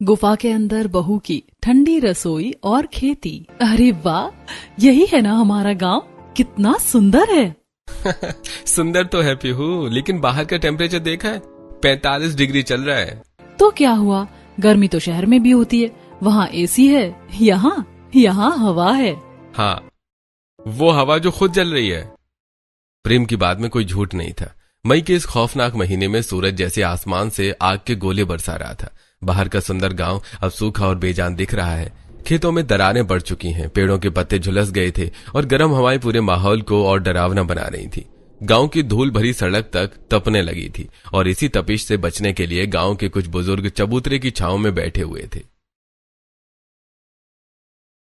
गुफा के अंदर बहू की ठंडी रसोई और खेती। अरे वाह, यही है ना हमारा गांव, कितना सुंदर है। सुंदर तो है पीहू, लेकिन बाहर का टेम्परेचर देखा है, 45 डिग्री चल रहा है। तो क्या हुआ, गर्मी तो शहर में भी होती है, वहाँ एसी है, यहाँ हवा है। हाँ, वो हवा जो खुद जल रही है। प्रेम की बात में कोई झूठ नहीं था। मई के इस खौफनाक महीने में सूरज जैसे आसमान से आग के गोले बरसा रहा था। बाहर का सुंदर गांव अब सूखा और बेजान दिख रहा है। खेतों में दरारें पड़ चुकी हैं, पेड़ों के पत्ते झुलस गए थे और गर्म हवाएं पूरे माहौल को और डरावना बना रही थी। गांव की धूल भरी सड़क तक तपने लगी थी और इसी तपिश से बचने के लिए गांव के कुछ बुजुर्ग चबूतरे की छांव में बैठे हुए थे।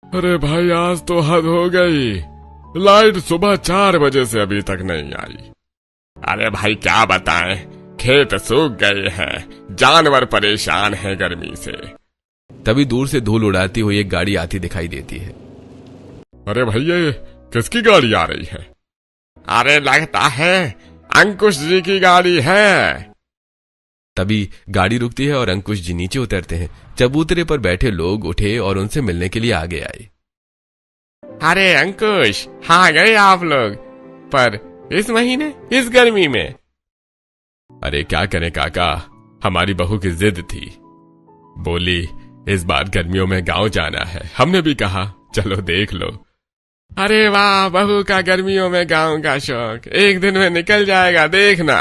अरे भाई, आज तो हद हो गई, लाइट सुबह 4 बजे से अभी तक नहीं आई। अरे भाई क्या बताएं, खेत सूख गए हैं, जानवर परेशान हैं गर्मी से। तभी दूर से धूल उड़ाती हुई एक गाड़ी आती दिखाई देती है। अरे भैया, ये किसकी गाड़ी आ रही है? अरे लगता है अंकुश जी की गाड़ी है। तभी गाड़ी रुकती है और अंकुश जी नीचे उतरते हैं। चबूतरे पर बैठे लोग उठे और उनसे मिलने के लिए आगे आए। अरे अंकुश, हाँ गए आप लोग, पर इस महीने, इस गर्मी में? अरे क्या करें काका, हमारी बहू की जिद थी, बोली इस बार गर्मियों में गांव जाना है। हमने भी कहा चलो देख लो। अरे वाह, बहू का गर्मियों में गांव का शौक एक दिन में निकल जाएगा, देखना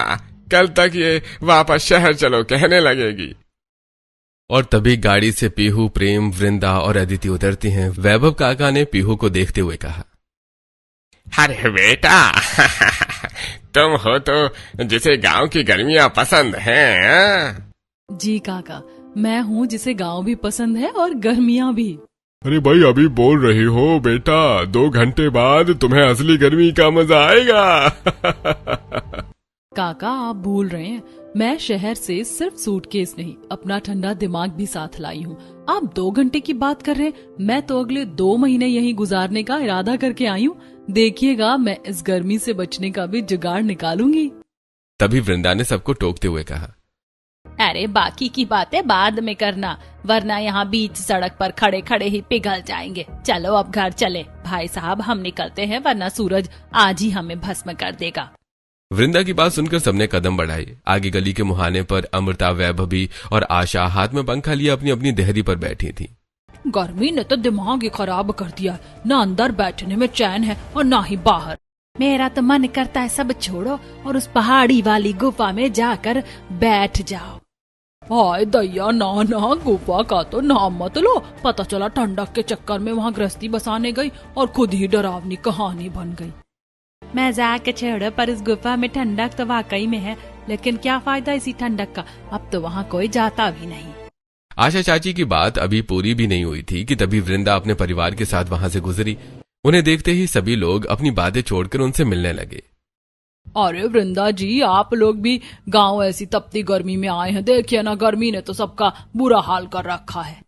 कल तक ये वापस शहर चलो कहने लगेगी। और तभी गाड़ी से पीहू, प्रेम, वृंदा और अदिति उतरती हैं। वैभव काका ने पीहू को देखते हुए कहा, अरे बेटा, तुम हो तो जिसे गांव की गर्मियां पसंद हैं। जी काका, मैं हूँ जिसे गांव भी पसंद है और गर्मियाँ भी। अरे भाई, अभी बोल रही हो बेटा, 2 घंटे बाद तुम्हें असली गर्मी का मजा आएगा। काका आप भूल रहे हैं, मैं शहर से सिर्फ सूटकेस नहीं, अपना ठंडा दिमाग भी साथ लाई हूँ। आप 2 घंटे की बात कर रहे हैं, मैं तो अगले 2 महीने यहीं गुजारने का इरादा करके आई हूँ। देखिएगा, मैं इस गर्मी से बचने का भी जुगाड़ निकालूंगी। तभी वृंदा ने सबको टोकते हुए कहा, अरे बाकी की बातें बाद में करना, वरना यहाँ बीच सड़क पर खड़े खड़े ही पिघल जाएंगे। चलो अब घर चले भाई साहब, हम निकलते हैं, वरना सूरज आज ही हमें भस्म कर देगा। वृंदा की बात सुनकर सबने कदम बढ़ाए। आगे गली के मुहाने पर अमृता, वैभवी और आशा हाथ में पंखा लिए अपनी अपनी देहरी पर बैठी थी। गर्मी ने तो दिमाग ही खराब कर दिया, न अंदर बैठने में चैन है और न ही बाहर। मेरा तो मन करता है सब छोड़ो और उस पहाड़ी वाली गुफा में जाकर बैठ जाओ। हाय दैया, ना गुफा का तो नाम मत लो, पता चला ठंडक के चक्कर में वहाँ गृहस्थी बसाने गई और खुद ही डरावनी कहानी बन गई। मजाक छोड़ो, पर इस गुफा में ठंडक तो वाकई में है, लेकिन क्या फायदा इसी ठंडक का, अब तो वहाँ कोई जाता भी नहीं। आशा चाची की बात अभी पूरी भी नहीं हुई थी कि तभी वृंदा अपने परिवार के साथ वहां से गुजरी। उन्हें देखते ही सभी लोग अपनी बातें छोड़कर उनसे मिलने लगे। अरे वृंदा जी, आप लोग भी गांव ऐसी तपती गर्मी में आए हैं, देखिए ना, गर्मी ने तो सबका बुरा हाल कर रखा है।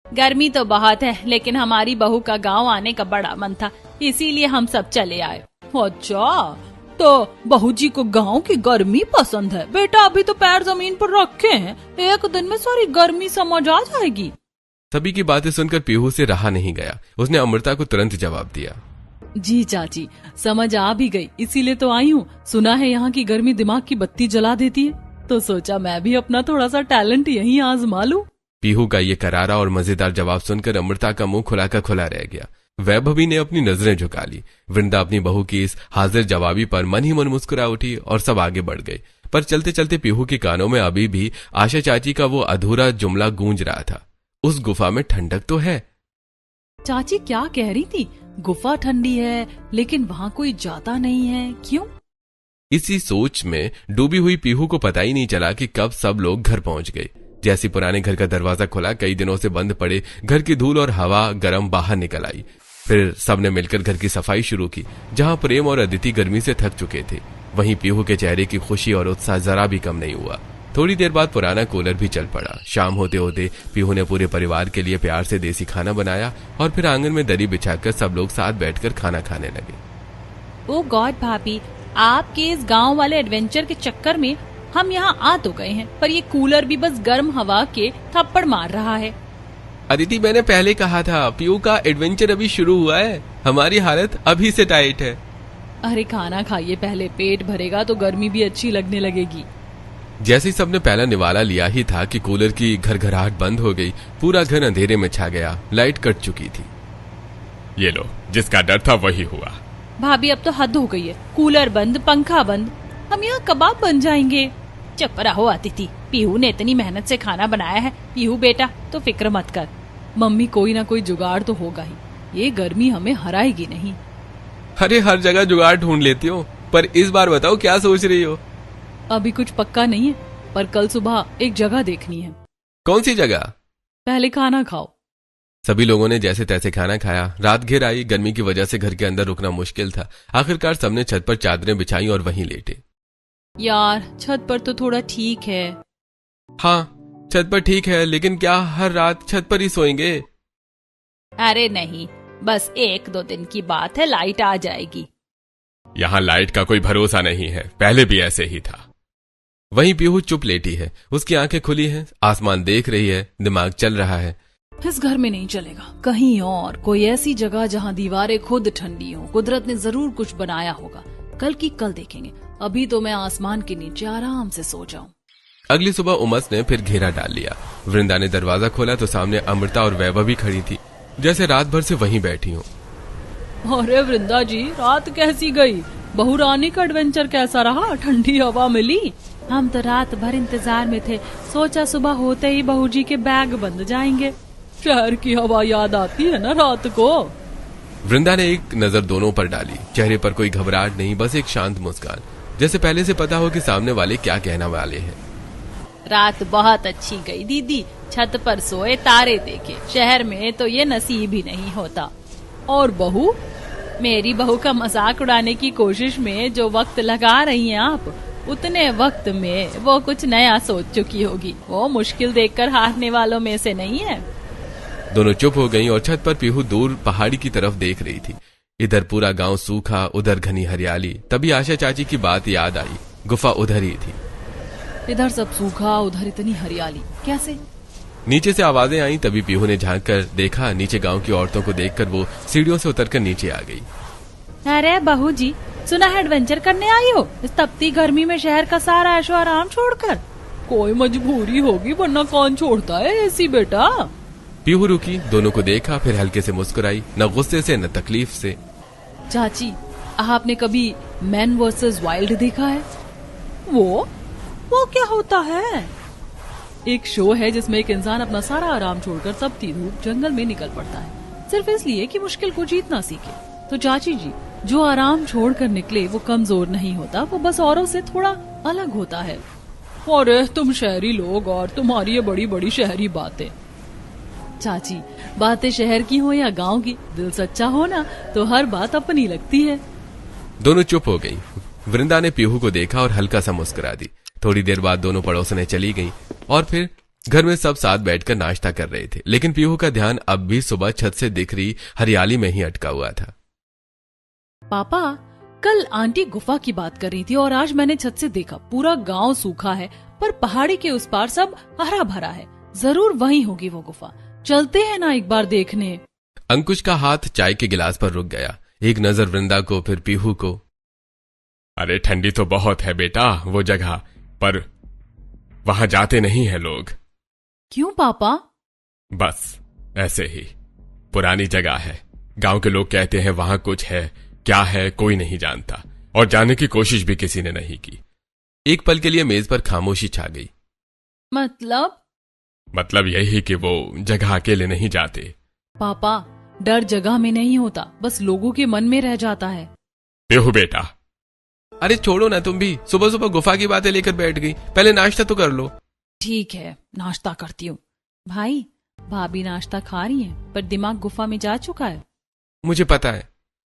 गर्मी तो बहुत है, लेकिन हमारी बहू का गांव आने का बड़ा मन था, इसीलिए हम सब चले आए। अच्छा, तो बहू जी को गांव की गर्मी पसंद है। बेटा अभी तो पैर जमीन पर रखे हैं, एक दिन में सारी गर्मी समझ आ जाएगी। सभी की बातें सुनकर पीहू से रहा नहीं गया, उसने अमृता को तुरंत जवाब दिया, जी चाची, समझ आ भी गई, इसीलिए तो आई हूँ। सुना है यहाँ की गर्मी दिमाग की बत्ती जला देती है, तो सोचा मैं भी अपना थोड़ा सा टैलेंट यहीं आजमा लूं। पीहू का ये करारा और मजेदार जवाब सुनकर अमृता का मुंह खुला का खुला रह गया। वैभवी ने अपनी नजरें झुका ली। वृंदा अपनी बहू की इस हाजिर जवाबी पर मन ही मन मुस्कुरा उठी और सब आगे बढ़ गए। पर चलते चलते पीहू के कानों में अभी भी आशा चाची का वो अधूरा जुमला गूंज रहा था, उस गुफा में ठंडक तो है। चाची क्या कह रही थी? गुफा ठंडी है, लेकिन वहाँ कोई जाता नहीं है, क्यों? इसी सोच में डूबी हुई पीहू को पता ही नहीं चला कि कब सब लोग घर पहुंच गए। जैसे पुराने घर का दरवाजा खुला, कई दिनों से बंद पड़े घर की धूल और हवा गर्म बाहर निकल आई। फिर सबने मिलकर घर की सफाई शुरू की। जहां प्रेम और अदिति गर्मी से थक चुके थे, वहीं पीहू के चेहरे की खुशी और उत्साह जरा भी कम नहीं हुआ। थोड़ी देर बाद पुराना कूलर भी चल पड़ा। शाम होते होते पीहू ने पूरे परिवार के लिए प्यार से देसी खाना बनाया और फिर आंगन में दरी बिछाकर सब लोग साथ बैठकर खाना खाने लगे। ओ गॉड भाभी, आपके इस गांव वाले एडवेंचर के चक्कर में हम यहाँ आ तो गए हैं, पर ये कूलर भी बस गर्म हवा के थप्पड़ मार रहा है। अदिति, मैंने पहले कहा था पीहू का एडवेंचर अभी शुरू हुआ है, हमारी हालत अभी से टाइट है। अरे खाना खाइए पहले, पेट भरेगा तो गर्मी भी अच्छी लगने लगेगी। जैसे ही सबने पहला निवाला लिया ही था कि कूलर की घरघराहट बंद हो गई। पूरा घर अंधेरे में छा गया, लाइट कट चुकी थी। ये लो, जिसका डर था वही हुआ। भाभी अब तो हद हो गई है, कूलर बंद, पंखा बंद, हम यहाँ कबाब बन जाएंगे। चुप रहो अतिथि, पीहू ने इतनी मेहनत से खाना बनाया है। पीहू बेटा तो फिक्र मत कर। मम्मी कोई ना कोई जुगाड़ तो होगा ही, ये गर्मी हमें हराएगी नहीं। अरे हर जगह जुगाड़ ढूंढ लेती हो, पर इस बार बताओ क्या सोच रही हो? अभी कुछ पक्का नहीं है, पर कल सुबह एक जगह देखनी है। कौन सी जगह? पहले खाना खाओ। सभी लोगों ने जैसे तैसे खाना खाया। रात घिर आई, गर्मी की वजह से घर के अंदर रुकना मुश्किल था। आखिरकार सबने छत पर चादरें बिछाई और वहीं लेटे। यार छत पर तो थोड़ा ठीक है। हाँ छत पर ठीक है, लेकिन क्या हर रात छत पर ही सोएंगे? अरे नहीं, बस 1-2 दिन की बात है, लाइट आ जाएगी। यहाँ लाइट का कोई भरोसा नहीं है, पहले भी ऐसे ही था। वहीं पीहू चुप लेटी है, उसकी आंखें खुली हैं, आसमान देख रही है, दिमाग चल रहा है। इस घर में नहीं चलेगा, कहीं और कोई ऐसी जगह जहाँ दीवारें खुद ठंडी हो। कुदरत ने जरूर कुछ बनाया होगा, कल की कल देखेंगे। अभी तो मैं आसमान के नीचे आराम से सो जाऊं। अगली सुबह उमस ने फिर घेरा डाल लिया। वृंदा ने दरवाजा खोला तो सामने अमृता और वैभव भी खड़ी थी, जैसे रात भर से वहीं बैठी हो। अरे वृंदा जी, रात कैसी गई? बहू रानी का एडवेंचर कैसा रहा? ठंडी हवा मिली? हम तो रात भर इंतजार में थे, सोचा सुबह होते ही बहू जी के बैग बंद जाएंगे। शहर की हवा याद आती है ना रात को। वृंदा ने एक नजर दोनों पर डाली। चेहरे पर कोई घबराहट नहीं, बस एक शांत मुस्कान, जैसे पहले से पता हो कि सामने वाले क्या कहने वाले हैं। रात बहुत अच्छी गई दीदी, छत पर सोए, तारे देखे। शहर में तो ये नसीब ही नहीं होता। और बहू? मेरी बहू का मजाक उड़ाने की कोशिश में जो वक्त लगा रही हैं आप, उतने वक्त में वो कुछ नया सोच चुकी होगी। वो मुश्किल देखकर हारने वालों में से नहीं है। दोनों चुप हो गईं और छत पर पीहू दूर पहाड़ी की तरफ देख रही थी। इधर पूरा गांव सूखा, उधर घनी हरियाली। तभी आशा चाची की बात याद आई, गुफा उधर ही थी। इधर सब सूखा, उधर इतनी हरियाली, कैसे? नीचे से आवाजें आई, तभी पीहू ने झांक कर देखा। नीचे गांव की औरतों को देखकर वो सीढ़ियों से उतरकर नीचे आ गई। अरे बहू जी, सुना है एडवेंचर करने आई हो इस तपती गर्मी में, शहर का सारा ऐशो आराम छोड़कर? कोई मजबूरी होगी, वरना कौन छोड़ता है ऐसी बेटा। पीहू रुकी, दोनों को देखा, फिर हल्के से मुस्कुराई, न गुस्से से न तकलीफ से। चाची, आपने कभी मैन वर्सेस वाइल्ड देखा है? वो क्या होता है? एक शो है जिसमें एक इंसान अपना सारा आराम छोड़कर तपती धूप जंगल में निकल पड़ता है, सिर्फ इसलिए कि मुश्किल को जीतना सीखे। तो चाची जी, जो आराम छोड़कर निकले वो कमजोर नहीं होता, वो बस औरों से थोड़ा अलग होता है। अरे तुम शहरी लोग और तुम्हारी ये बड़ी बड़ी शहरी बातें। चाची, बातें शहर की हो या गांव की, दिल सच्चा हो ना तो हर बात अपनी लगती है। दोनों चुप हो गई। वृंदा ने पीहू को देखा और हल्का सा मुस्कुरा दी। थोड़ी देर बाद दोनों पड़ोसनें चली गईं और फिर घर में सब साथ बैठकर नाश्ता कर रहे थे। लेकिन पीहू का ध्यान अब भी सुबह छत से दिख रही हरियाली में ही अटका हुआ था। पापा, कल आंटी गुफा की बात कर रही थी और आज मैंने छत से देखा, पूरा गांव सूखा है, पर पहाड़ी के उस पार सब हरा भरा है। जरूर वहीं होगी वो गुफा, चलते हैं ना एक बार देखने। अंकुश का हाथ चाय के गिलास पर रुक गया, एक नजर वृंदा को, फिर पीहू को। अरे ठंडी तो बहुत है बेटा वो जगह, पर वहां जाते नहीं है लोग। क्यों पापा? बस ऐसे ही, पुरानी जगह है। गांव के लोग कहते हैं वहां कुछ है, क्या है कोई नहीं जानता, और जाने की कोशिश भी किसी ने नहीं की। एक पल के लिए मेज पर खामोशी छा गई। मतलब यही कि वो जगह अकेले नहीं जाते। पापा, डर जगह में नहीं होता, बस लोगों के मन में रह जाता है। पीहू बेटा। अरे छोड़ो ना, तुम भी सुबह सुबह गुफा की बातें लेकर बैठ गई। पहले नाश्ता तो कर लो। ठीक है, नाश्ता करती हूँ। भाई, भाभी नाश्ता खा रही है, पर दिमाग गुफा में जा चुका है। मुझे पता है।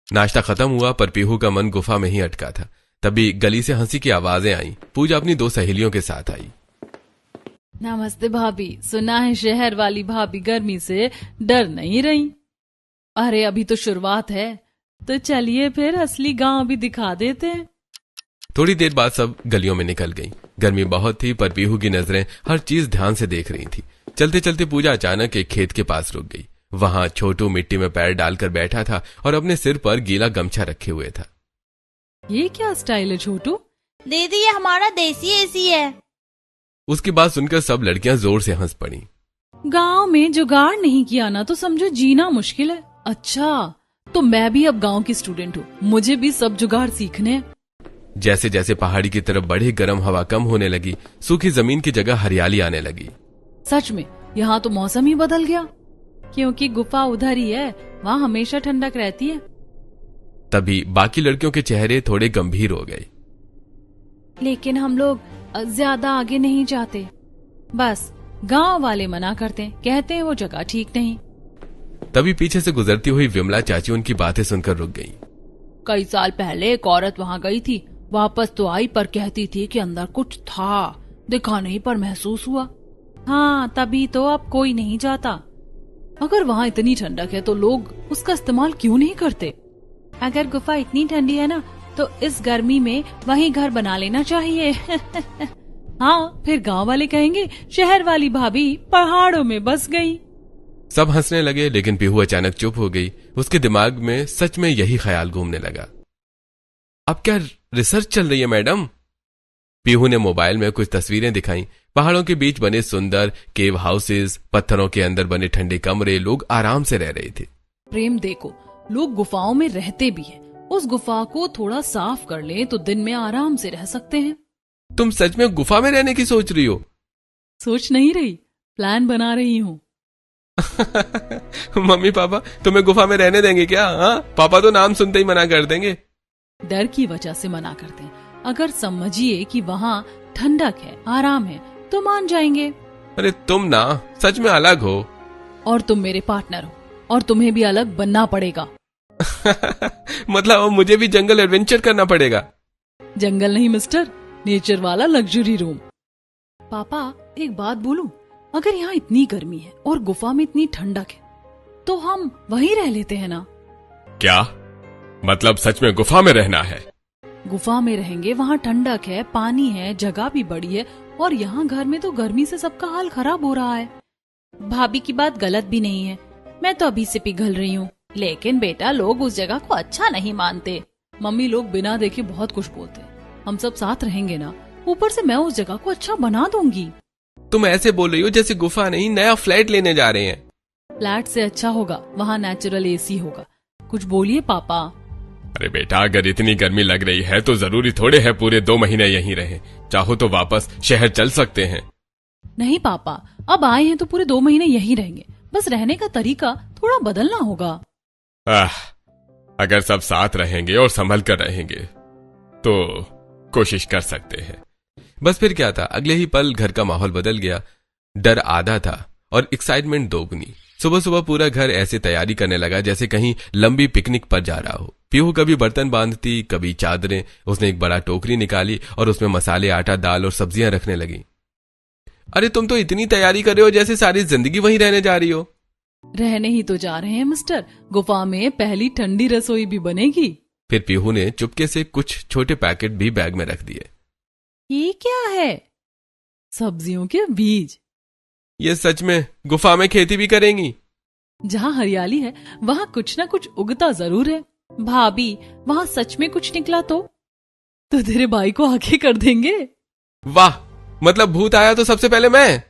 नाश्ता खत्म हुआ पर पीहू का मन गुफा में ही अटका था। तभी गली से हंसी की आवाजें आई। पूजा अपनी 2 सहेलियों के साथ आई। नमस्ते भाभी, सुना है शहर वाली भाभी गर्मी से डर नहीं रही। अरे अभी तो शुरुआत है, तो चलिए फिर असली गांव भी दिखा देते हैं। थोड़ी देर बाद सब गलियों में निकल गईं। गर्मी बहुत थी पर पीहू की नजरें हर चीज ध्यान से देख रही थी। चलते चलते पूजा अचानक एक खेत के पास रुक गई। वहां छोटू मिट्टी में पैर डालकर बैठा था और अपने सिर पर गीला गमछा रखे हुए था। ये क्या स्टाइल है छोटू? दीदी ये हमारा देसी एसी है। उसकी बात सुनकर सब लड़कियां जोर से हंस पड़ी। गांव में जुगाड़ नहीं किया ना तो समझो जीना मुश्किल है। अच्छा, तो मैं भी अब गांव की स्टूडेंट हूँ, मुझे भी सब जुगाड़ सीखने हैं। जैसे जैसे पहाड़ी की तरफ बढ़े गर्म हवा कम होने लगी, सूखी जमीन की जगह हरियाली आने लगी। सच में यहाँ तो मौसम ही बदल गया, क्योंकि गुफा उधर ही है, वहाँ हमेशा ठंडक रहती है। तभी बाकी लड़कियों के चेहरे थोड़े गंभीर हो गए। लेकिन हम लोग ज्यादा आगे नहीं जाते, बस गांव वाले मना करते हैं, कहते हैं वो जगह ठीक नहीं। तभी पीछे से गुजरती हुई विमला चाची उनकी बातें सुनकर रुक गई। कई साल पहले एक औरत वहाँ गई थी, वापस तो आई पर कहती थी कि अंदर कुछ था, दिखा नहीं पर महसूस हुआ। हाँ, तभी तो अब कोई नहीं जाता। अगर वहाँ इतनी ठंडक है तो लोग उसका इस्तेमाल क्यों नहीं करते? अगर गुफा इतनी ठंडी है ना तो इस गर्मी में वहीं घर बना लेना चाहिए। हाँ, फिर गांव वाले कहेंगे शहर वाली भाभी पहाड़ों में बस गई। सब हंसने लगे, लेकिन पीहू अचानक चुप हो गई। उसके दिमाग में सच में यही ख्याल घूमने लगा। अब क्या रिसर्च चल रही है मैडम? पीहू ने मोबाइल में कुछ तस्वीरें दिखाई। पहाड़ों के बीच बने सुंदर केव हाउसेस, पत्थरों के अंदर बने ठंडे कमरे, लोग आराम से रह रहे थे। प्रेम देखो, लोग गुफाओं में रहते भी हैं। उस गुफा को थोड़ा साफ कर ले तो दिन में आराम से रह सकते हैं। तुम सच में गुफा में रहने की सोच रही हो? सोच नहीं रही, प्लान बना रही हूँ। मम्मी पापा तुम्हें गुफा में रहने देंगे क्या? हाँ, पापा तो नाम सुनते ही मना कर देंगे। डर की वजह से मना करते हैं। अगर समझिए कि वहाँ ठंडक है, आराम है, तो मान जाएंगे। अरे तुम ना सच में अलग हो। और तुम मेरे पार्टनर हो, और तुम्हें भी अलग बनना पड़ेगा। मतलब अब मुझे भी जंगल एडवेंचर करना पड़ेगा? जंगल नहीं मिस्टर, नेचर वाला लग्जरी रूम। पापा एक बात बोलूं, अगर यहाँ इतनी गर्मी है और गुफा में इतनी ठंडक है तो हम वहीं रह लेते हैं ना? क्या मतलब सच में गुफा में रहना है? गुफा में रहेंगे, वहाँ ठंडक है, पानी है, जगह भी बड़ी है, और यहाँ घर में तो गर्मी से सबका हाल खराब हो रहा है। भाभी की बात गलत भी नहीं है, मैं तो अभी से पिघल रही हूँ। लेकिन बेटा लोग उस जगह को अच्छा नहीं मानते। मम्मी लोग बिना देखे बहुत कुछ बोलते हैं। हम सब साथ रहेंगे ना, ऊपर से मैं उस जगह को अच्छा बना दूंगी। तुम ऐसे बोल रही हो जैसे गुफा नहीं नया फ्लैट लेने जा रहे हैं। फ्लैट से अच्छा होगा, वहाँ नेचुरल एसी होगा। कुछ बोलिए पापा। अरे बेटा अगर इतनी गर्मी लग रही है तो जरूरी थोड़े है पूरे 2 महीने यहीं रहे। चाहो तो वापस शहर चल सकते हैं। नहीं पापा, अब आए हैं तो पूरे 2 महीने यहीं रहेंगे, बस रहने का तरीका थोड़ा बदलना होगा। अगर सब साथ रहेंगे और संभल कर रहेंगे तो कोशिश कर सकते हैं। बस फिर क्या था, अगले ही पल घर का माहौल बदल गया। डर आधा था और एक्साइटमेंट दोगुनी। सुबह सुबह पूरा घर ऐसे तैयारी करने लगा जैसे कहीं लंबी पिकनिक पर जा रहा हो। पीहू कभी बर्तन बांधती, कभी चादरें। उसने एक बड़ा टोकरी निकाली और उसमें मसाले, आटा, दाल और सब्जियां रखने लगी। अरे तुम तो इतनी तैयारी कर रहे हो जैसे सारी जिंदगी वहीं रहने जा रही हो। रहने ही तो जा रहे हैं मिस्टर, गुफा में पहली ठंडी रसोई भी बनेगी। फिर पीहू ने चुपके से कुछ छोटे पैकेट भी बैग में रख दिए। ये क्या है? सब्जियों के बीज। ये सच में गुफा में खेती भी करेंगी? जहाँ हरियाली है वहाँ कुछ ना कुछ उगता जरूर है। भाभी वहाँ सच में कुछ निकला तो तेरे भाई को आगे कर देंगे। वाह, मतलब भूत आया तो सबसे पहले मैं?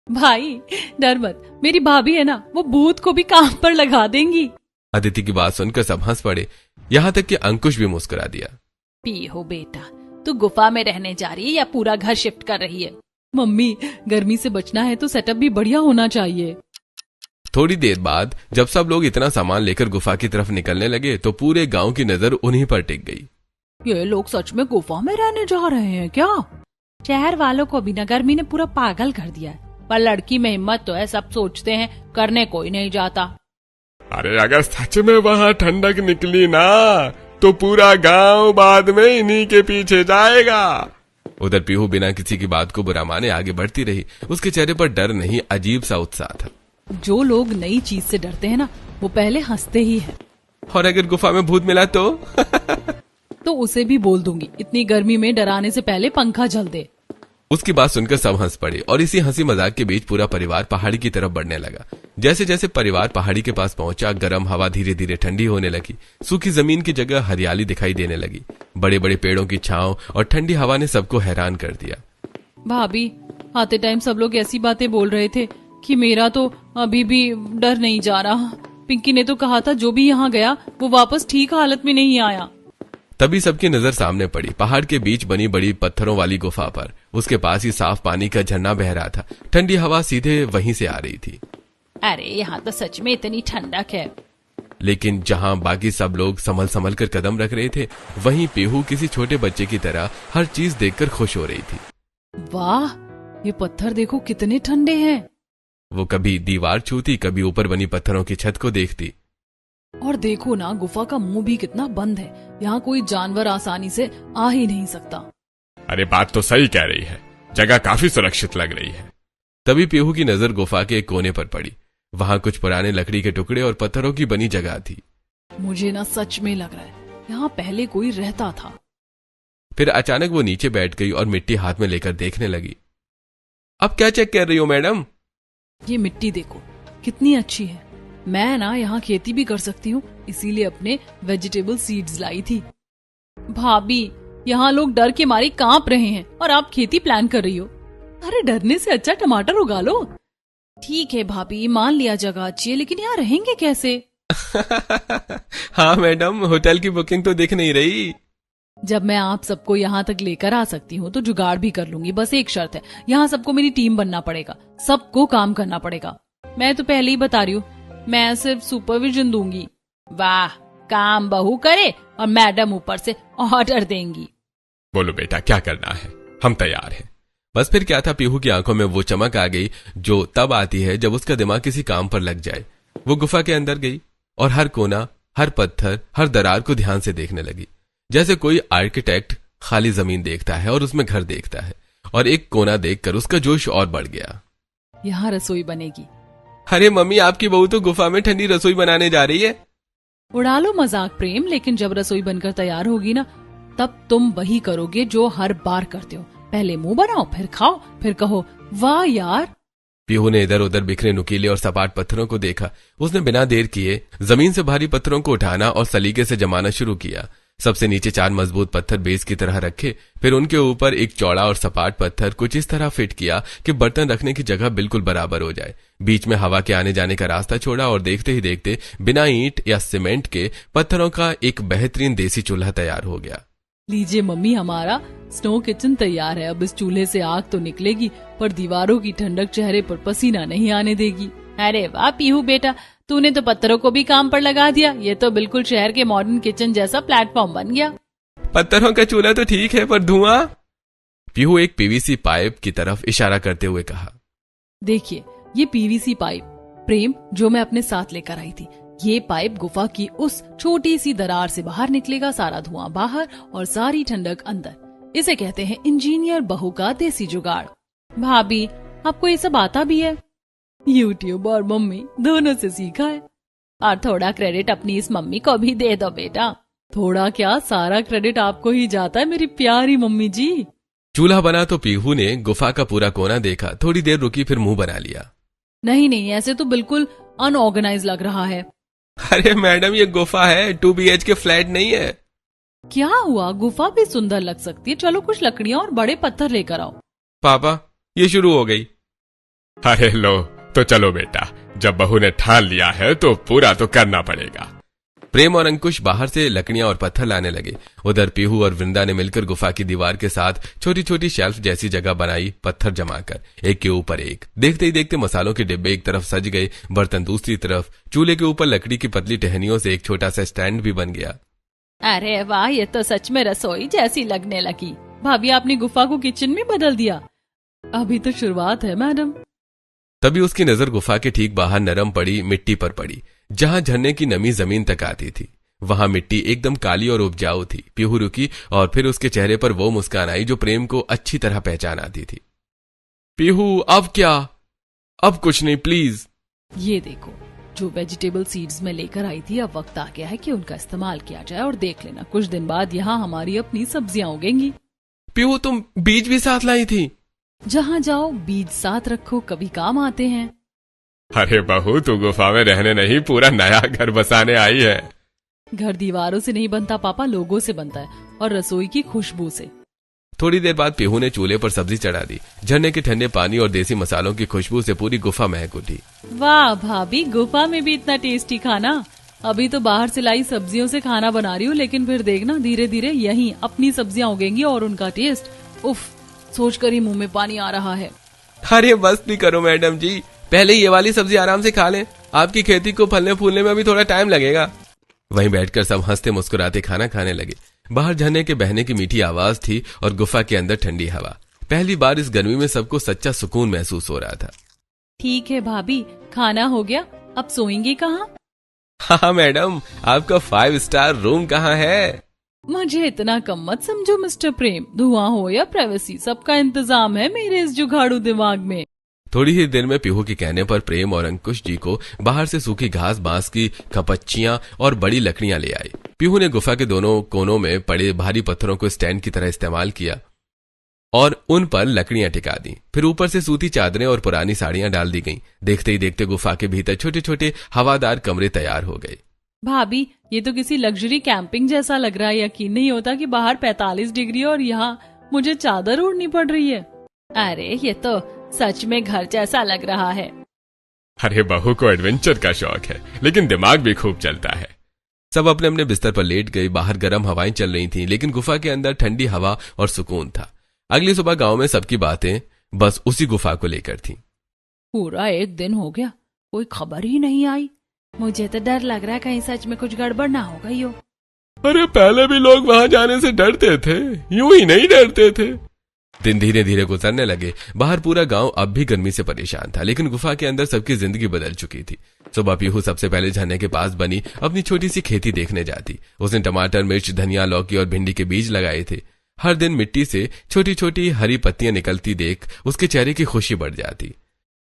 भाई डर मत, मेरी भाभी है ना, वो भूत को भी काम पर लगा देंगी। अदिति की बात सुनकर सब हंस पड़े, यहाँ तक कि अंकुश भी मुस्कुरा दिया। पीहू बेटा तू गुफा में रहने जा रही है या पूरा घर शिफ्ट कर रही है? मम्मी गर्मी से बचना है तो सेटअप भी बढ़िया होना चाहिए। थोड़ी देर बाद जब सब लोग इतना सामान लेकर गुफा की तरफ निकलने लगे तो पूरे गांव की नजर उन्हीं पर टिक गई। ये लोग सच में गुफा में रहने जा रहे हैं क्या? शहर वालों को भी ना गर्मी ने पूरा पागल कर दिया है, पर लड़की में हिम्मत तो है, सब सोचते हैं, करने कोई नहीं जाता। अरे अगर सच में वहाँ ठंडक निकली ना तो पूरा गांव बाद में इन्हीं के पीछे जाएगा। उधर पीहू बिना किसी की बात को बुरा माने आगे बढ़ती रही। उसके चेहरे पर डर नहीं, अजीब सा उत्साह था। जो लोग नई चीज से डरते हैं ना, वो पहले हंसते ही हैं। और अगर गुफा में भूत मिला तो? तो उसे भी बोल दूंगी इतनी गर्मी में डराने से पहले पंखा जल दे। उसकी बात सुनकर सब हंस पड़े और इसी हंसी मजाक के बीच पूरा परिवार पहाड़ी की तरफ बढ़ने लगा। जैसे जैसे परिवार पहाड़ी के पास पहुंचा, गर्म हवा धीरे धीरे ठंडी होने लगी। सूखी जमीन की जगह हरियाली दिखाई देने लगी। बड़े बड़े पेड़ों की छांव और ठंडी हवा ने सबको हैरान कर दिया। भाभी, आते टाइम सब लोग ऐसी बातें बोल रहे थे कि मेरा तो अभी भी डर नहीं जा रहा। पिंकी ने तो कहा था जो भी यहाँ गया वो वापस ठीक हालत में नहीं आया। तभी सबकी नजर सामने पड़ी, पहाड़ के बीच बनी बड़ी पत्थरों वाली गुफा पर। उसके पास ही साफ पानी का झरना बह रहा था। ठंडी हवा सीधे वहीं से आ रही थी। अरे यहाँ तो सच में इतनी ठंडक है। लेकिन जहां बाकी सब लोग संभल संभल कर कदम रख रहे थे, वहीं पीहू किसी छोटे बच्चे की तरह हर चीज देखकर खुश हो रही थी। वाह, ये पत्थर देखो कितने ठंडे हैं। वो कभी दीवार छूती, कभी ऊपर बनी पत्थरों की छत को देखती। और देखो ना, गुफा का मुंह भी कितना बंद है। यहाँ कोई जानवर आसानी से आ ही नहीं सकता। अरे बात तो सही कह रही है, जगह काफी सुरक्षित लग रही है। तभी पीहू की नजर गुफा के एक कोने पर पड़ी। वहां कुछ पुराने लकड़ी के टुकड़े और पत्थरों की बनी जगह थी। मुझे ना सच में लग रहा है यहाँ पहले कोई रहता था। फिर अचानक वो नीचे बैठ गई और मिट्टी हाथ में लेकर देखने लगी। अब क्या चेक कर रही हो मैडम? ये मिट्टी देखो कितनी अच्छी है। मैं ना यहाँ खेती भी कर सकती हूँ, इसीलिए अपने वेजिटेबल सीड्स लाई थी। भाभी, यहाँ लोग डर के मारे कांप रहे हैं और आप खेती प्लान कर रही हो। अरे डरने से अच्छा टमाटर उगा लो। ठीक है भाभी, मान लिया जगह अच्छी है, लेकिन यहाँ रहेंगे कैसे? हाँ मैडम, होटल की बुकिंग तो दिख नहीं रही। जब मैं आप सबको यहाँ तक लेकर आ सकती हूँ तो जुगाड़ भी कर लूंगी। बस एक शर्त है, यहाँ सबको मेरी टीम बनना पड़ेगा, सबको काम करना पड़ेगा। मैं तो पहले ही बता रही हूँ, मैं सिर्फ सुपरविजन दूंगी। वाह, काम बहू करे और मैडम ऊपर से ऑर्डर देंगी। बोलो बेटा, क्या करना है, हम तैयार हैं। बस फिर क्या था, पीहू की आंखों में वो चमक आ गई जो तब आती है जब उसका दिमाग किसी काम पर लग जाए। वो गुफा के अंदर गई और हर कोना, हर पत्थर, हर दरार को ध्यान से देखने लगी, जैसे कोई आर्किटेक्ट खाली जमीन देखता है और उसमें घर देखता है। और एक कोना देखकर उसका जोश और बढ़ गया। यहाँ रसोई बनेगी। अरे मम्मी, आपकी बहू तो गुफा में ठंडी रसोई बनाने जा रही है। उड़ा लो मजाक प्रेम, लेकिन जब रसोई बनकर तैयार होगी ना, तब तुम वही करोगे जो हर बार करते हो। पहले मुंह बनाओ, फिर खाओ, फिर कहो वाह यार। पीहू ने इधर उधर बिखरे नुकीले और सपाट पत्थरों को देखा। उसने बिना देर किए जमीन से भारी पत्थरों को उठाना और सलीके से जमाना शुरू किया। सबसे नीचे 4 मजबूत पत्थर बेस की तरह रखे, फिर उनके ऊपर एक चौड़ा और सपाट पत्थर कुछ इस तरह फिट किया कि बर्तन रखने की जगह बिल्कुल बराबर हो जाए। बीच में हवा के आने जाने का रास्ता छोड़ा और देखते ही देखते बिना ईंट या सीमेंट के पत्थरों का एक बेहतरीन देसी चूल्हा तैयार हो गया। लीजिए मम्मी, हमारा स्नो किचन तैयार है। अब इस चूल्हे से आग तो निकलेगी, पर दीवारों की ठंडक चेहरे पर पसीना नहीं आने देगी। अरे वाह पीहू बेटा, तूने तो पत्थरों को भी काम पर लगा दिया। ये तो बिल्कुल शहर के मॉडर्न किचन जैसा प्लेटफॉर्म बन गया। पत्थरों का चूल्हा तो ठीक है, पर धुआं? पीहू एक पीवीसी पाइप की तरफ इशारा करते हुए कहा। देखिए, ये पीवीसी पाइप प्रेम जो मैं अपने साथ लेकर आई थी। ये पाइप गुफा की उस छोटी सी दरार से बाहर निकलेगा, सारा धुआं बाहर और सारी ठंडक अंदर। इसे कहते हैं इंजीनियर बहू का देसी जुगाड़। भाभी, आपको ये सब आता भी है? यूट्यूब और मम्मी दोनों से सीखा है। और थोड़ा क्रेडिट अपनी इस मम्मी को भी दे दो बेटा। थोड़ा क्या, सारा क्रेडिट आपको ही जाता है मेरी प्यारी मम्मी जी। चूल्हा बना तो पीहू ने गुफा का पूरा कोना देखा। थोड़ी देर रुकी, फिर मुंह बना लिया। नहीं नहीं, ऐसे तो बिल्कुल अनऑर्गेनाइज लग रहा है। अरे मैडम, ये गुफा है, 2 BHK फ्लैट नहीं है। क्या हुआ, गुफा भी सुंदर लग सकती है। चलो कुछ लकड़ियां और बड़े पत्थर लेकर आओ। पापा, ये शुरू हो गई। अरे लो, तो चलो बेटा, जब बहू ने ठान लिया है तो पूरा तो करना पड़ेगा। प्रेम और अंकुश बाहर से लकड़ियां और पत्थर लाने लगे। उधर पीहू और वृंदा ने मिलकर गुफा की दीवार के साथ छोटी छोटी शेल्फ जैसी जगह बनाई, पत्थर जमाकर एक के ऊपर एक। देखते ही देखते मसालों के डिब्बे एक तरफ सज गए, बर्तन दूसरी तरफ। चूल्हे के ऊपर लकड़ी की पतली टहनियों से एक छोटा सा स्टैंड भी बन गया। अरे वाह, ये तो सच में रसोई जैसी लगने लगी। भाभी, आपने गुफा को किचन में बदल दिया। अभी तो शुरुआत है मैडम। तभी उसकी नजर गुफा के ठीक बाहर नरम पड़ी मिट्टी पर पड़ी, जहां झरने की नमी जमीन तक आती थी। वहां मिट्टी एकदम काली और उपजाऊ थी। पीहू रुकी और फिर उसके चेहरे पर वो मुस्कान आई जो प्रेम को अच्छी तरह पहचान आती थी। पीहू, अब क्या? अब कुछ नहीं, प्लीज। ये देखो जो वेजिटेबल सीड्स मैं लेकर आई थी, अब वक्त आ गया है कि उनका इस्तेमाल किया जाए। और देख लेना, कुछ दिन बाद यहाँ हमारी अपनी सब्जियां उगेंगी। पीहू, तुम बीज भी साथ लाई थी? जहाँ जाओ बीज साथ रखो, कभी काम आते हैं। अरे बहू, तू गुफा में रहने नहीं, पूरा नया घर बसाने आई है। घर दीवारों से नहीं बनता पापा, लोगों से बनता है, और रसोई की खुशबू से। थोड़ी देर बाद पीहू ने चूल्हे पर सब्जी चढ़ा दी। झरने के ठंडे पानी और देसी मसालों की खुशबू से पूरी गुफा महक उठी। वाह भाभी, गुफा में भी इतना टेस्टी खाना। अभी तो बाहर से लाई सब्जियों से खाना बना रही हूँ, लेकिन फिर देखना धीरे धीरे यहीं अपनी सब्जियां उगेंगी और उनका टेस्ट, उफ, सोचकर ही मुंह में पानी आ रहा है। अरे बस नहीं करो मैडम जी, पहले ये वाली सब्जी आराम से खा लें। आपकी खेती को फलने फूलने में अभी थोड़ा टाइम लगेगा। वहीं बैठकर सब हंसते मुस्कुराते खाना खाने लगे। बाहर झरने के बहने की मीठी आवाज थी और गुफा के अंदर ठंडी हवा। पहली बार इस गर्मी में सबको सच्चा सुकून महसूस हो रहा था। ठीक है भाभी, खाना हो गया, अब सोएंगे कहाँ? हाँ मैडम, आपका 5 स्टार रूम कहाँ है? मुझे इतना कम मत समझो मिस्टर प्रेम। धुआं हो या प्राइवेसी, सबका इंतजाम है मेरे इस जुगाड़ू दिमाग में। थोड़ी ही देर में पीहू के कहने पर प्रेम और अंकुश जी को बाहर से सूखी घास, बांस की खपच्चियां और बड़ी लकड़ियां ले आए। पीहू ने गुफा के दोनों कोनों में पड़े भारी पत्थरों को स्टैंड की तरह इस्तेमाल किया और उन पर लकड़ियां टिका दी। फिर ऊपर से सूती चादरें और पुरानी साड़ियां डाल दी गईं। देखते ही देखते गुफा के भीतर छोटे छोटे हवादार कमरे तैयार हो गए। भाभी, ये तो किसी लग्जरी कैंपिंग जैसा लग रहा है। यकीन नहीं होता कि बाहर 45 डिग्री और यहाँ मुझे चादर ओढ़नी पड़ रही है। अरे ये तो सच में घर जैसा लग रहा है। अरे बहू को एडवेंचर का शौक है, लेकिन दिमाग भी खूब चलता है। सब अपने अपने बिस्तर पर लेट गए। बाहर गर्म हवाएं चल रही थीं, लेकिन गुफा के अंदर ठंडी हवा और सुकून था। अगली सुबह गांव में सबकी बातें बस उसी गुफा को लेकर थीं। पूरा एक दिन हो गया, कोई खबर ही नहीं आई। मुझे तो डर लग रहा है कहीं सच में कुछ गड़बड़ ना हो गई हो। अरे पहले भी लोग वहां जाने से डरते थे, यूं ही नहीं डरते थे। दिन धीरे धीरे गुजरने लगे। बाहर पूरा गांव अब भी गर्मी से परेशान था, लेकिन गुफा के अंदर सबकी जिंदगी बदल चुकी थी। सुबह पीहू सबसे पहले झरने के पास बनी अपनी छोटी सी खेती देखने जाती। उसने टमाटर, मिर्च, धनिया, लौकी और भिंडी के बीज लगाए थे। हर दिन मिट्टी से छोटी छोटी हरी पत्तियां निकलती देख उसके चेहरे की खुशी बढ़ जाती।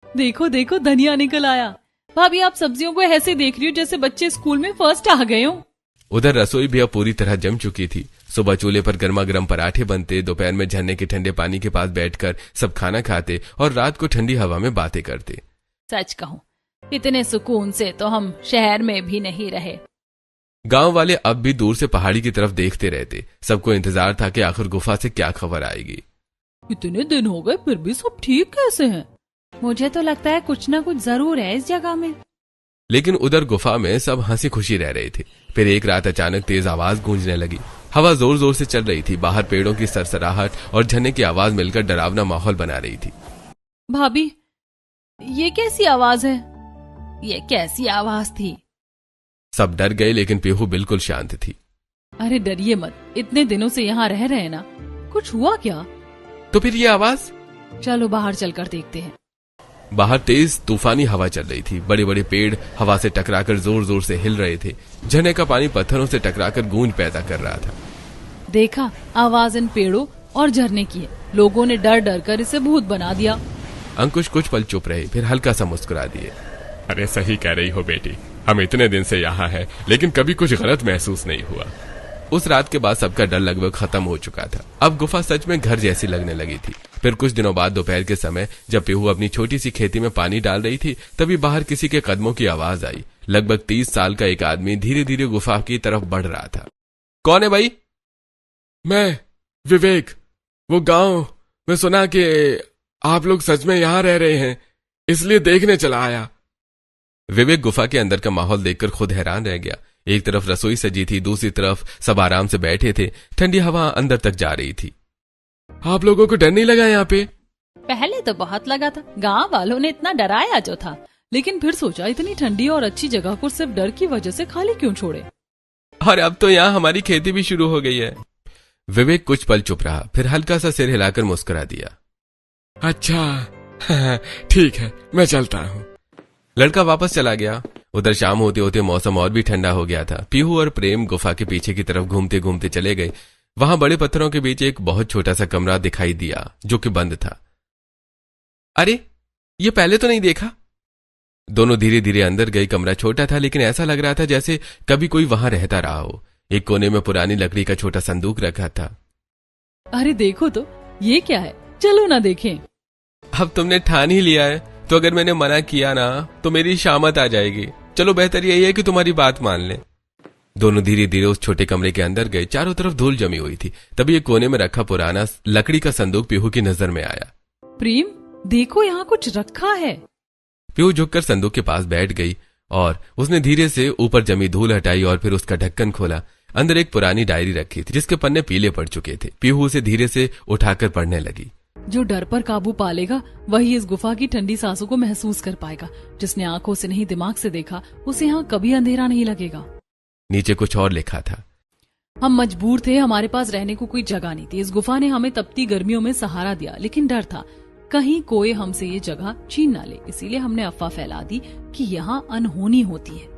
देखो देखो, धनिया निकल आया। भाभी, आप सब्जियों को ऐसे देख रही हो जैसे बच्चे स्कूल में फर्स्ट आ गए हो। उधर रसोई भी अब पूरी तरह जम चुकी थी। सुबह चूल्हे पर गर्मा गर्म पराठे बनते, दोपहर में झरने के ठंडे पानी के पास बैठकर सब खाना खाते और रात को ठंडी हवा में बातें करते। सच कहूँ, इतने सुकून से तो हम शहर में भी नहीं रहे। गांव वाले अब भी दूर से पहाड़ी की तरफ देखते रहते। सबको इंतजार था कि आखिर गुफा से क्या खबर आएगी। इतने दिन हो गए फिर भी सब ठीक कैसे हैं? मुझे तो लगता है कुछ ना कुछ जरूर है इस जगह में। लेकिन उधर गुफा में सब हंसी खुशी रह रहे थे। फिर एक रात अचानक तेज आवाज गूंजने लगी। हवा जोर जोर से चल रही थी। बाहर पेड़ों की सरसराहट और झरने की आवाज मिलकर डरावना माहौल बना रही थी। भाभी, ये कैसी आवाज है? ये कैसी आवाज थी? सब डर गए, लेकिन पीहू बिल्कुल शांत थी। अरे डरिए मत, इतने दिनों से यहाँ रह रहे हैं ना, कुछ हुआ क्या? तो फिर ये आवाज? चलो बाहर चलकर देखते हैं। बाहर तेज तूफानी हवा चल रही थी। बड़े बड़े पेड़ हवा से टकराकर जोर जोर से हिल रहे थे। झरने का पानी पत्थरों से टकराकर गूंज पैदा कर रहा था। देखा, आवाज इन पेड़ों और झरने की है। लोगों ने डर डर कर इसे भूत बना दिया। अंकुश कुछ पल चुप रहे, फिर हल्का सा मुस्कुरा दिए। अरे सही कह रही हो बेटी, हम इतने दिन से यहाँ हैं, लेकिन कभी कुछ गलत महसूस नहीं हुआ। उस रात के बाद सबका डर लगभग खत्म हो चुका था। अब गुफा सच में घर जैसी लगने लगी थी। फिर कुछ दिनों बाद दोपहर के समय जब पीहू अपनी छोटी सी खेती में पानी डाल रही थी, तभी बाहर किसी के कदमों की आवाज आई। लगभग 30 साल का एक आदमी धीरे धीरे गुफा की तरफ बढ़ रहा था। कौन है भाई? मैं विवेक। वो गांव में सुना कि आप लोग सच में यहाँ रह रहे हैं, इसलिए देखने चला आया। विवेक गुफा के अंदर का माहौल देखकर खुद हैरान रह गया। एक तरफ रसोई सजी थी, दूसरी तरफ सब आराम से बैठे थे। ठंडी हवा अंदर तक जा रही थी। आप लोगों को डर नहीं लगा यहाँ पे? पहले तो बहुत लगा था, गांव वालों ने इतना डराया जो था, लेकिन फिर सोचा इतनी ठंडी और अच्छी जगह को सिर्फ डर की वजह से खाली क्यों छोड़े। और अब तो यहाँ हमारी खेती भी शुरू हो गई है। विवेक कुछ पल चुप रहा, फिर हल्का सा सिर हिलाकर मुस्कुरा दिया। अच्छा ठीक है, मैं चलता हूँ। लड़का वापस चला गया। उधर शाम होते होते मौसम और भी ठंडा हो गया था। पीहू और प्रेम गुफा के पीछे की तरफ घूमते घूमते चले गए। वहां बड़े पत्थरों के बीच एक बहुत छोटा सा कमरा दिखाई दिया जो कि बंद था। अरे, ये पहले तो नहीं देखा। दोनों धीरे धीरे अंदर गए। कमरा छोटा था लेकिन ऐसा लग रहा था जैसे कभी कोई वहां रहता रहा हो। एक कोने में पुरानी लकड़ी का छोटा संदूक रखा था। अरे देखो तो, ये क्या है? चलो ना देखें। अब तुमने ठान ही लिया है तो अगर मैंने मना किया ना तो मेरी शामत आ जाएगी। चलो बेहतर यही है कि तुम्हारी बात मान ले। दोनों धीरे धीरे उस छोटे कमरे के अंदर गए। चारों तरफ धूल जमी हुई थी। तभी एक कोने में रखा पुराना लकड़ी का संदूक पीहू की नजर में आया। प्रेम, देखो यहाँ कुछ रखा है। पीहू झुककर संदूक के पास बैठ गई और उसने धीरे से ऊपर जमी धूल हटाई और फिर उसका ढक्कन खोला। अंदर एक पुरानी डायरी रखी थी जिसके पन्ने पीले पड़ चुके थे। पीहू उसे धीरे से उठाकर पढ़ने लगी। जो डर पर काबू पा लेगा वही इस गुफा की ठंडी सांसों को महसूस कर पाएगा। जिसने आंखों से नहीं दिमाग से देखा उसे यहाँ कभी अंधेरा नहीं लगेगा। नीचे कुछ और लिखा था। हम मजबूर थे, हमारे पास रहने को कोई जगह नहीं थी। इस गुफा ने हमें तपती गर्मियों में सहारा दिया, लेकिन डर था कहीं कोई हमसे ये जगह छीन ना ले। इसीलिए हमने अफवाह फैला दी कि यहाँ अनहोनी होती है।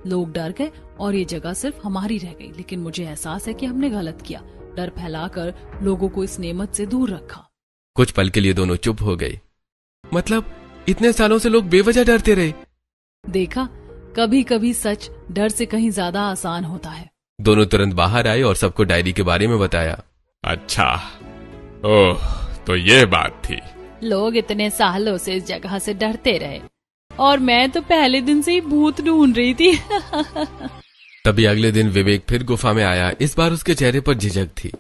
लोग डर गए और ये जगह सिर्फ हमारी रह गई। लेकिन मुझे एहसास है कि हमने गलत किया। डर फैलाकर लोगों को इस नेमत से दूर रखा। कुछ पल के लिए दोनों चुप हो गए। मतलब इतने सालों से लोग बेवजह डरते रहे। देखा, कभी कभी सच डर से कहीं ज्यादा आसान होता है। दोनों तुरंत बाहर आए और सबको डायरी के बारे में बताया। अच्छा, ओह, तो ये बात थी। लोग इतने सालों से इस जगह से डरते रहे और मैं तो पहले दिन से ही भूत ढूंढ रही थी। तभी अगले दिन विवेक फिर गुफा में आया। इस बार उसके चेहरे पर झिझक थी।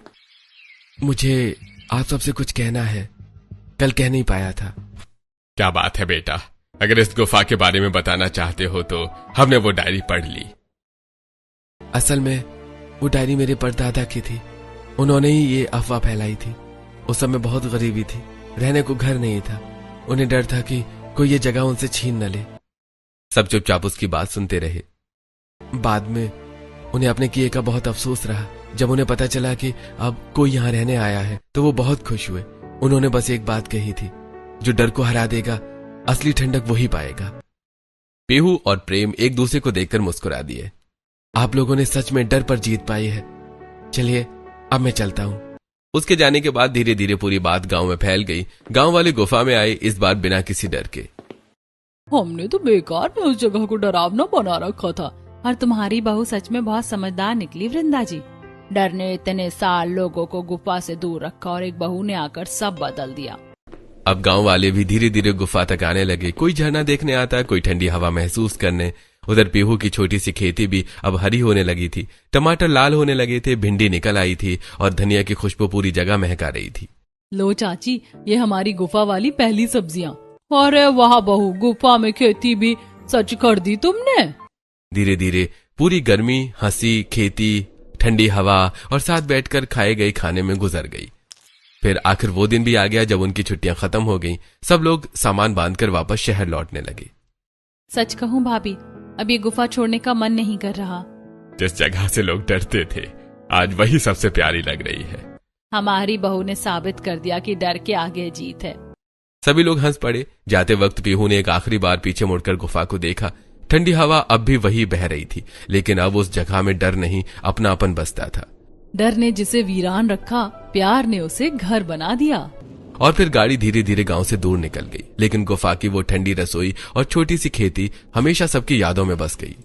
मुझे आप सबसे कुछ कहना है, कल कह नहीं पाया था। क्या बात है बेटा, अगर इस गुफा के बारे में बताना चाहते हो तो हमने वो डायरी पढ़ ली। असल में वो डायरी मेरे परदादा की थी। उन्होंने ही ये अफवाह फैलाई थी। उस समय बहुत गरीबी थी, रहने को घर नहीं था। उन्हें डर था कि कोई ये जगह उनसे छीन न ले। सब चुपचाप उसकी बात सुनते रहे। बाद में उन्हें अपने किए का बहुत अफसोस रहा। जब उन्हें पता चला कि अब कोई यहाँ रहने आया है तो वो बहुत खुश हुए। उन्होंने बस एक बात कही थी, जो डर को हरा देगा असली ठंडक वही पाएगा। पीहू और प्रेम एक दूसरे को देखकर मुस्कुरा दिए। आप लोगों ने सच में डर पर जीत पाई है। चलिए अब मैं चलता हूँ। उसके जाने के बाद धीरे धीरे पूरी बात गांव में फैल गई। गांव वाले गुफा में आए, इस बार बिना किसी डर के। हमने तो बेकार में उस जगह को डरावना बना रखा था। और तुम्हारी बहू सच में बहुत समझदार निकली वृंदा जी। डर ने इतने साल लोगों को गुफा से दूर रखा और एक बहू ने आकर सब बदल दिया। अब गांव वाले भी धीरे धीरे गुफा तक आने लगे। कोई झरना देखने आता, कोई ठंडी हवा महसूस करने। उधर पीहू की छोटी सी खेती भी अब हरी होने लगी थी। टमाटर लाल होने लगे थे, भिंडी निकल आई थी और धनिया की खुशबू पूरी जगह महका रही थी। लो चाची, ये हमारी गुफा वाली पहली सब्जियां। अरे वाह बहू, गुफा में खेती भी सच कर दी तुमने। धीरे धीरे पूरी गर्मी, हंसी, खेती, ठंडी हवा और साथ बैठकर खाए गए खाने में गुजर गई। फिर आखिर वो दिन भी आ गया जब उनकी छुट्टियां खत्म हो गईं। सब लोग सामान बांधकर वापस शहर लौटने लगे। सच कहूँ भाभी, अब ये गुफा छोड़ने का मन नहीं कर रहा। जिस जगह से लोग डरते थे आज वही सबसे प्यारी लग रही है। हमारी बहू ने साबित कर दिया कि डर के आगे जीत है। सभी लोग हंस पड़े। जाते वक्त पीहू ने एक आखिरी बार पीछे मुड़कर गुफा को देखा। ठंडी हवा अब भी वही बह रही थी, लेकिन अब उस जगह में डर नहीं, अपनापन बसता था। डर ने जिसे वीरान रखा, प्यार ने उसे घर बना दिया। और फिर गाड़ी धीरे धीरे गांव से दूर निकल गई, लेकिन गुफा की वो ठंडी रसोई और छोटी सी खेती हमेशा सबकी यादों में बस गई।